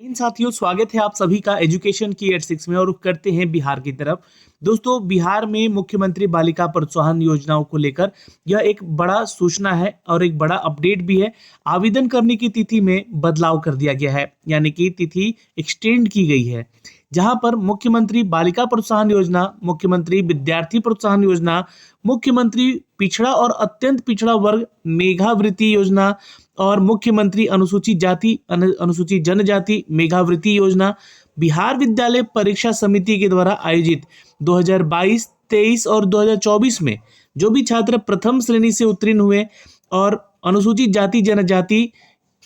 इन साथियों, स्वागत है आप सभी का एजुकेशन की 86 में। और रुख करते हैं बिहार की तरफ। दोस्तों, बिहार में मुख्यमंत्री बालिका प्रोत्साहन योजनाओं को लेकर यह एक बड़ा सूचना है और एक बड़ा अपडेट भी है। आवेदन करने की तिथि में बदलाव कर दिया गया है, यानी कि तिथि एक्सटेंड की गई है। जहां पर मुख्यमंत्री बालिका प्रोत्साहन योजना, मुख्यमंत्री विद्यार्थी प्रोत्साहन योजना, मुख्यमंत्री पिछड़ा और अत्यंत पिछड़ा वर्ग मेधावृत्ति योजना और मुख्यमंत्री अनुसूचित जाति अनुसूचित जनजाति मेधावृत्ति योजना बिहार विद्यालय परीक्षा समिति के द्वारा आयोजित 2022, 23 और 2024 में जो भी छात्र प्रथम श्रेणी से उत्तीर्ण हुए और अनुसूचित जाति जनजाति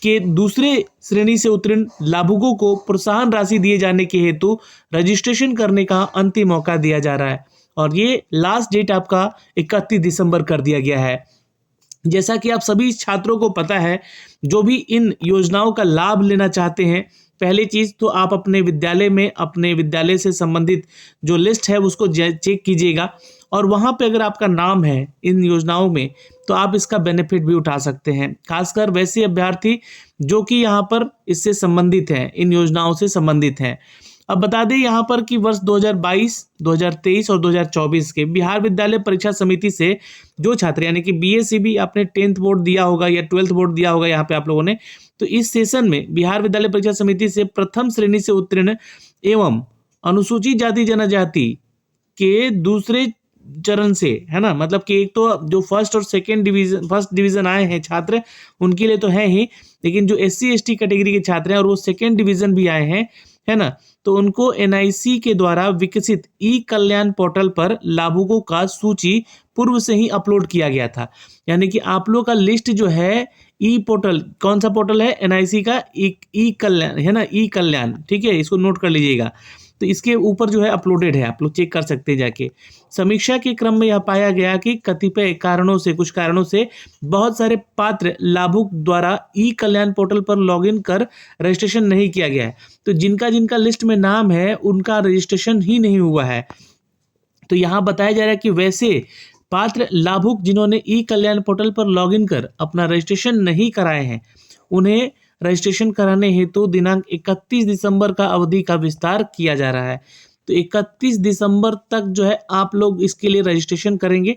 के दूसरे श्रेणी से उत्तीर्ण लाभुकों को प्रोत्साहन राशि दिए जाने के हेतु रजिस्ट्रेशन करने का अंतिम मौका दिया जा रहा है। और ये लास्ट डेट आपका 31 दिसंबर कर दिया गया है। जैसा कि आप सभी छात्रों को पता है, जो भी इन योजनाओं का लाभ लेना चाहते हैं, पहली चीज तो आप अपने विद्यालय में अपने विद्यालय से संबंधित जो लिस्ट है उसको चेक कीजिएगा और वहां पे अगर आपका नाम है इन योजनाओं में तो आप इसका बेनिफिट भी उठा सकते हैं। खासकर वैसे अभ्यर्थी जो कि यहाँ पर इससे संबंधित हैं, इन योजनाओं से संबंधित हैं। अब बता दें यहाँ पर कि वर्ष 2022, 2023 और 2024 के बिहार विद्यालय परीक्षा समिति से जो छात्र, यानी कि बीएससीबी आपने 10th बोर्ड दिया होगा या 12th बोर्ड दिया होगा यहाँ पे आप लोगों ने, तो इस सेशन में बिहार विद्यालय परीक्षा समिति से प्रथम श्रेणी से उत्तीर्ण एवं अनुसूचित जाति जनजाति के दूसरे चरण से, है ना, मतलब कि एक तो जो फर्स्ट डिवीजन आए हैं छात्र उनके लिए तो है ही, लेकिन जो एससी एसटी कैटेगरी के छात्र हैं और वो सेकेंड डिवीजन भी आए हैं, है ना, तो उनको एनआईसी के द्वारा विकसित ई कल्याण पोर्टल पर लाभुकों का सूची पूर्व से ही अपलोड किया गया था। यानी कि आप लोग का लिस्ट जो है ई पोर्टल, कौन सा पोर्टल है? एनआईसी का ई कल्याण, है ना, ई कल्याण, ठीक है, इसको नोट कर लीजिएगा। तो इसके ऊपर जो है अपलोडेड है, आप लोग चेक कर सकते हैं जाके। समीक्षा के क्रम में यह पाया गया कि कतिपय कारणों से, कुछ कारणों से बहुत सारे पात्र लाभुक द्वारा ई कल्याण पोर्टल पर लॉगिन कर रजिस्ट्रेशन नहीं किया गया है। तो जिनका जिनका लिस्ट में नाम है उनका रजिस्ट्रेशन ही नहीं हुआ है। तो यहाँ बताया जा रहा है कि वैसे पात्र लाभुक जिन्होंने ई कल्याण पोर्टल पर लॉगिन कर अपना रजिस्ट्रेशन नहीं कराए हैं, उन्हें रजिस्ट्रेशन कराने हेतु दिनांक 31 दिसंबर का अवधि का विस्तार किया जा रहा है। तो 31 दिसंबर तक जो है आप लोग इसके लिए रजिस्ट्रेशन करेंगे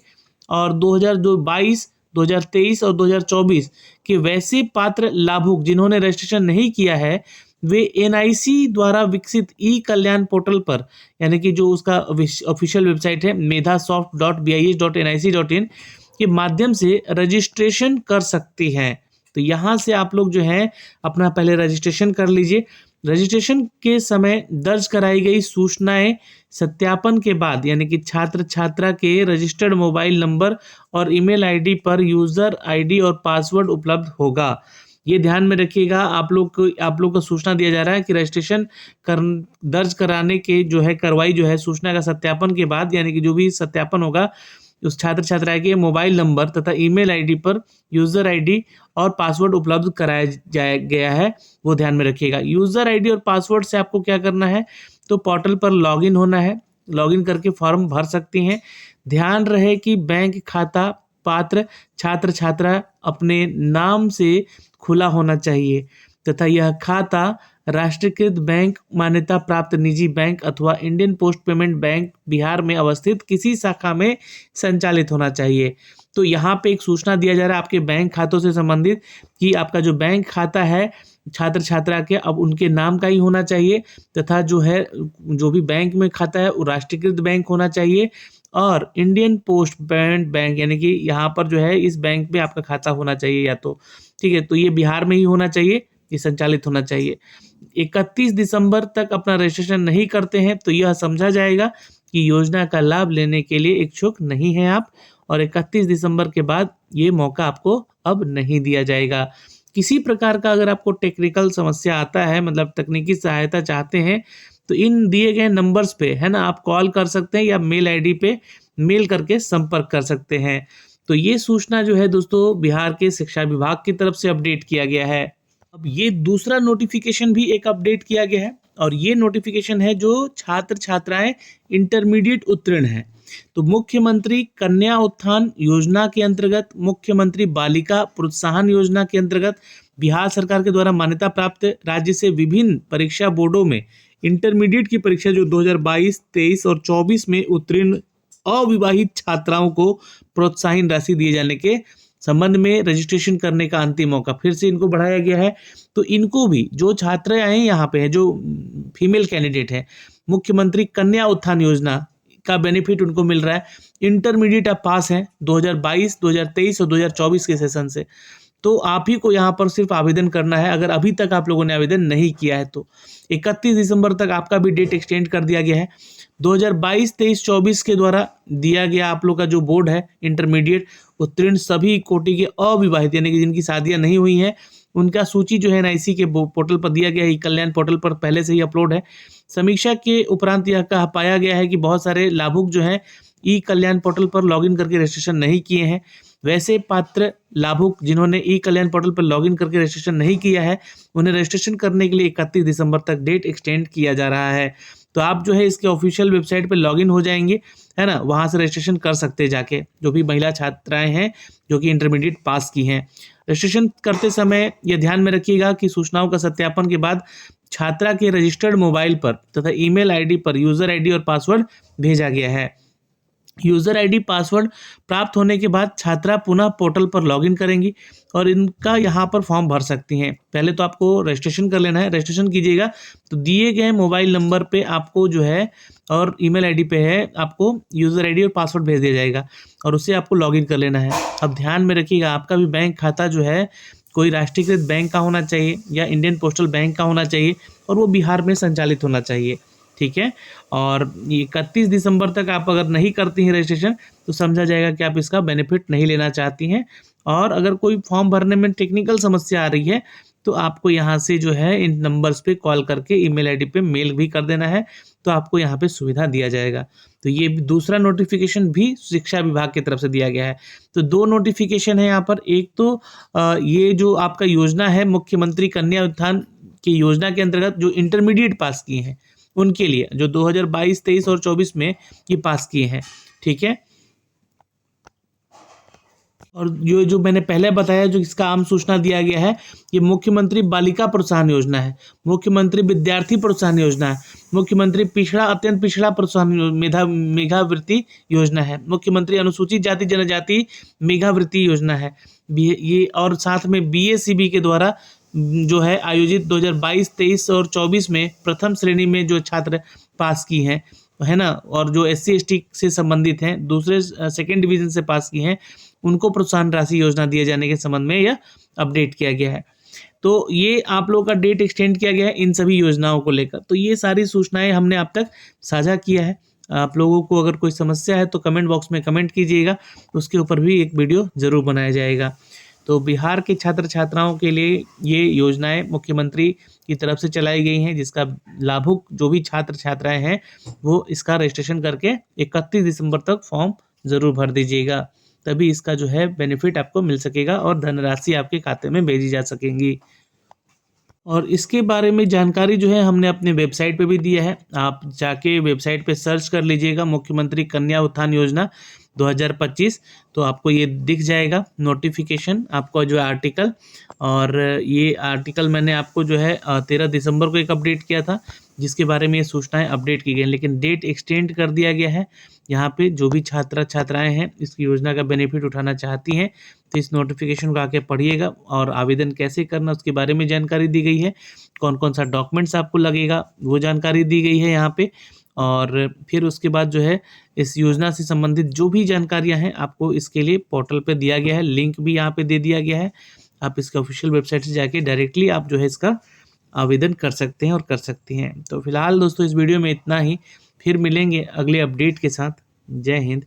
और 2022, 2023 और 2024 के वैसे पात्र लाभुक जिन्होंने रजिस्ट्रेशन नहीं किया है वे एनआईसी द्वारा विकसित ई कल्याण पोर्टल पर, यानी कि जो उसका ऑफिशियल वेबसाइट है medhasoft.bis.nic.in के माध्यम से रजिस्ट्रेशन कर सकती हैं। तो यहाँ से आप लोग जो है अपना पहले रजिस्ट्रेशन कर लीजिए। रजिस्ट्रेशन के समय दर्ज कराई गई सूचनाएं सत्यापन के बाद, यानी कि छात्र छात्रा के रजिस्टर्ड मोबाइल नंबर और ईमेल आईडी पर यूजर आईडी और पासवर्ड उपलब्ध होगा। ये ध्यान में रखिएगा। आप लोग को सूचना दिया जा रहा है कि रजिस्ट्रेशन दर्ज कराने के जो है कार्रवाई जो है सूचना का सत्यापन के बाद, यानी कि जो भी सत्यापन होगा उस छात्र छात्रा के मोबाइल नंबर तथा ईमेल आईडी पर यूजर आईडी और पासवर्ड उपलब्ध कराया गया है, वो ध्यान में रखिएगा। यूजर आईडी और पासवर्ड से आपको क्या करना है, तो पोर्टल पर लॉगिन होना है। लॉगिन करके फॉर्म भर सकती हैं। ध्यान रहे कि बैंक खाता पात्र छात्र छात्रा अपने नाम से खुला होना चाहिए तथा यह खाता राष्ट्रीयकृत बैंक, मान्यता प्राप्त निजी बैंक अथवा Indian post payment bank Bihar में अवस्थित किसी शाखा में संचालित होना चाहिए। तो यहाँ पे एक सूचना दिया जा रहा है आपके बैंक खातों से संबंधित कि आपका जो बैंक खाता है छात्र छात्रा के अब उनके नाम का ही होना चाहिए तथा जो है जो भी बैंक में खाता है वो राष्ट्रीयकृत बैंक होना चाहिए और इंडियन पोस्ट पेमेंट बैंक, यानी कि यहाँ पर जो है इस बैंक में आपका खाता होना चाहिए या तो, ठीक है, तो ये बिहार में ही होना चाहिए, ये संचालित होना चाहिए। 31 दिसंबर तक अपना रजिस्ट्रेशन नहीं करते हैं तो यह समझा जाएगा कि योजना का लाभ लेने के लिए इच्छुक नहीं हैं आप, और 31 दिसंबर के बाद ये मौका आपको अब नहीं दिया जाएगा। किसी प्रकार का अगर आपको टेक्निकल समस्या आता है, मतलब तकनीकी सहायता चाहते हैं, तो इन दिए गए नंबर्स पे, है ना, आप कॉल कर सकते हैं या मेल आईडी पे मेल करके संपर्क कर सकते हैं। तो ये सूचना जो है दोस्तों बिहार के शिक्षा विभाग की तरफ से अपडेट किया गया है। अब ये दूसरा नोटिफिकेशन भी एक अपडेट किया गया है और ये नोटिफिकेशन है जो छात्र छात्राएं इंटरमीडिएट उत्तीर्ण हैं। तो मुख्यमंत्री कन्या उत्थान योजना के अंतर्गत, मुख्यमंत्री बालिका प्रोत्साहन योजना के अंतर्गत बिहार सरकार के द्वारा मान्यता प्राप्त राज्य से विभिन्न परीक्षा बोर्डों में इंटरमीडिएट की परीक्षा जो 2022, 23 और 24 में उत्तीर्ण अविवाहित छात्राओं को प्रोत्साहन राशि दिए जाने के संबंध में रजिस्ट्रेशन करने का अंतिम मौका फिर से इनको बढ़ाया गया है। तो इनको भी जो छात्राएं हैं यहाँ पे है, जो फीमेल कैंडिडेट है, मुख्यमंत्री कन्या उत्थान योजना का बेनिफिट उनको मिल रहा है। इंटरमीडिएट आप पास हैं 2022, 2023 और 2024 के सेशन से, तो आप ही को यहाँ पर सिर्फ आवेदन करना है। अगर अभी तक आप लोगों ने आवेदन नहीं किया है तो 31 दिसंबर तक आपका भी डेट एक्सटेंड कर दिया गया है। 2022, 23, 24 के द्वारा दिया गया आप लोग का जो बोर्ड है इंटरमीडिएट उत्तीर्ण सभी कोटि के अविवाहित यानी कि जिनकी शादियां नहीं हुई हैं, उनका सूची जो है NIC के पोर्टल पर दिया गया है। कल्याण पोर्टल पर पहले से ही अपलोड है। समीक्षा के उपरांत यह कहा पाया गया है कि बहुत सारे लाभुक जो हैं कल्याण पोर्टल पर लॉगिन करके रजिस्ट्रेशन नहीं किए हैं। वैसे पात्र लाभुक जिन्होंने कल्याण पोर्टल पर लॉगिन करके रजिस्ट्रेशन नहीं किया है, उन्हें रजिस्ट्रेशन करने के लिए 31 दिसंबर तक डेट एक्सटेंड किया जा रहा है। तो आप जो है इसके ऑफिशियल वेबसाइट पर लॉगिन हो जाएंगे, है ना, वहाँ से रजिस्ट्रेशन कर सकते हैं जाके, जो भी महिला छात्राएं हैं जो कि इंटरमीडिएट पास की हैं। रजिस्ट्रेशन करते समय यह ध्यान में रखिएगा कि सूचनाओं का सत्यापन के बाद छात्रा के रजिस्टर्ड मोबाइल पर तथा ईमेल आईडी पर यूजर आईडी और पासवर्ड भेजा गया है। यूजर आईडी पासवर्ड प्राप्त होने के बाद छात्रा पुनः पोर्टल पर लॉगिन करेंगी और इनका यहाँ पर फॉर्म भर सकती हैं। पहले तो आपको रजिस्ट्रेशन कर लेना है। रजिस्ट्रेशन कीजिएगा तो दिए गए मोबाइल नंबर पे आपको जो है और ईमेल आईडी पे है आपको यूजर आईडी और पासवर्ड भेज दिया जाएगा और उससे आपको लॉगिन कर लेना है। अब ध्यान में रखिएगा आपका भी बैंक खाता जो है कोई राष्ट्रीयकृत बैंक का होना चाहिए या इंडियन पोस्टल बैंक का होना चाहिए और वो बिहार में संचालित होना चाहिए, ठीक है। और 31 दिसंबर तक आप अगर नहीं करती हैं रजिस्ट्रेशन तो समझा जाएगा कि आप इसका बेनिफिट नहीं लेना चाहती हैं। और अगर कोई फॉर्म भरने में टेक्निकल समस्या आ रही है तो आपको यहाँ से जो है इन नंबर्स पे कॉल करके ईमेल आईडी पे मेल भी कर देना है, तो आपको यहाँ पे सुविधा दिया जाएगा। तो ये दूसरा नोटिफिकेशन भी शिक्षा विभाग की तरफ से दिया गया है। तो 2 नोटिफिकेशन है यहाँ पर। एक तो ये जो आपका योजना है मुख्यमंत्री कन्या उत्थान की योजना के अंतर्गत जो इंटरमीडिएट पास किए हैं उनके लिए, जो 2022, 23 और 24 में ये पास किए हैं, ठीक है। और जो मैंने पहले बताया जो इसका आम सूचना दिया गया है, ये मुख्यमंत्री बालिका प्रोत्साहन योजना है, मुख्यमंत्री विद्यार्थी प्रोत्साहन योजना है, मुख्यमंत्री पिछड़ा अत्यंत पिछड़ा प्रोत्साहन मेधावृत्ति योजना है, मुख्यमंत्री अनुसूचित जाति जनजाति मेधावृत्ति योजना है ये, और साथ में BACB के द्वारा जो है आयोजित 2022, 23 और 24 में प्रथम श्रेणी में जो छात्र पास की हैं, है ना, और जो SC ST से संबंधित हैं, दूसरे सेकेंड डिवीजन से पास की हैं, उनको प्रोत्साहन राशि योजना दिए जाने के संबंध में यह अपडेट किया गया है। तो ये आप लोगों का डेट एक्सटेंड किया गया है इन सभी योजनाओं को लेकर। तो ये सारी सूचनाएं हमने अब तक साझा किया है। आप लोगों को अगर कोई समस्या है तो कमेंट बॉक्स में कमेंट कीजिएगा, उसके ऊपर भी एक वीडियो जरूर बनाया जाएगा। तो बिहार के छात्र छात्राओं के लिए ये योजनाएं मुख्यमंत्री की तरफ से चलाई गई हैं, जिसका लाभुक जो भी छात्र छात्राएं हैं वो इसका रजिस्ट्रेशन करके 31 दिसंबर तक फॉर्म ज़रूर भर दीजिएगा, तभी इसका जो है बेनिफिट आपको मिल सकेगा और धनराशि आपके खाते में भेजी जा सकेंगी। और इसके बारे में जानकारी जो है हमने अपने वेबसाइट पे भी दिया है, आप जाके वेबसाइट पे सर्च कर लीजिएगा मुख्यमंत्री कन्या उत्थान योजना 2025, तो आपको ये दिख जाएगा नोटिफिकेशन, आपको जो आर्टिकल। और ये आर्टिकल मैंने आपको जो है 13 दिसंबर को एक अपडेट किया था, जिसके बारे में ये सूचनाएं अपडेट की गई, लेकिन डेट एक्सटेंड कर दिया गया है। यहाँ पे जो भी छात्र छात्राएं हैं इस योजना का बेनिफिट उठाना चाहती हैं तो इस नोटिफिकेशन को आके पढ़िएगा और आवेदन कैसे करना उसके बारे में जानकारी दी गई है, कौन कौन सा डॉक्यूमेंट्स आपको लगेगा वो जानकारी दी गई है यहाँ पे। और फिर उसके बाद जो है इस योजना से संबंधित जो भी जानकारियाँ हैं आपको इसके लिए पोर्टल पे दिया गया है, लिंक भी यहाँ पे दे दिया गया है। आप इसके ऑफिशियल वेबसाइट से जाके डायरेक्टली आप जो है इसका आवेदन कर सकते हैं और कर सकती हैं। तो फिलहाल दोस्तों इस वीडियो में इतना ही, फिर मिलेंगे अगले अपडेट के साथ। जय हिंद।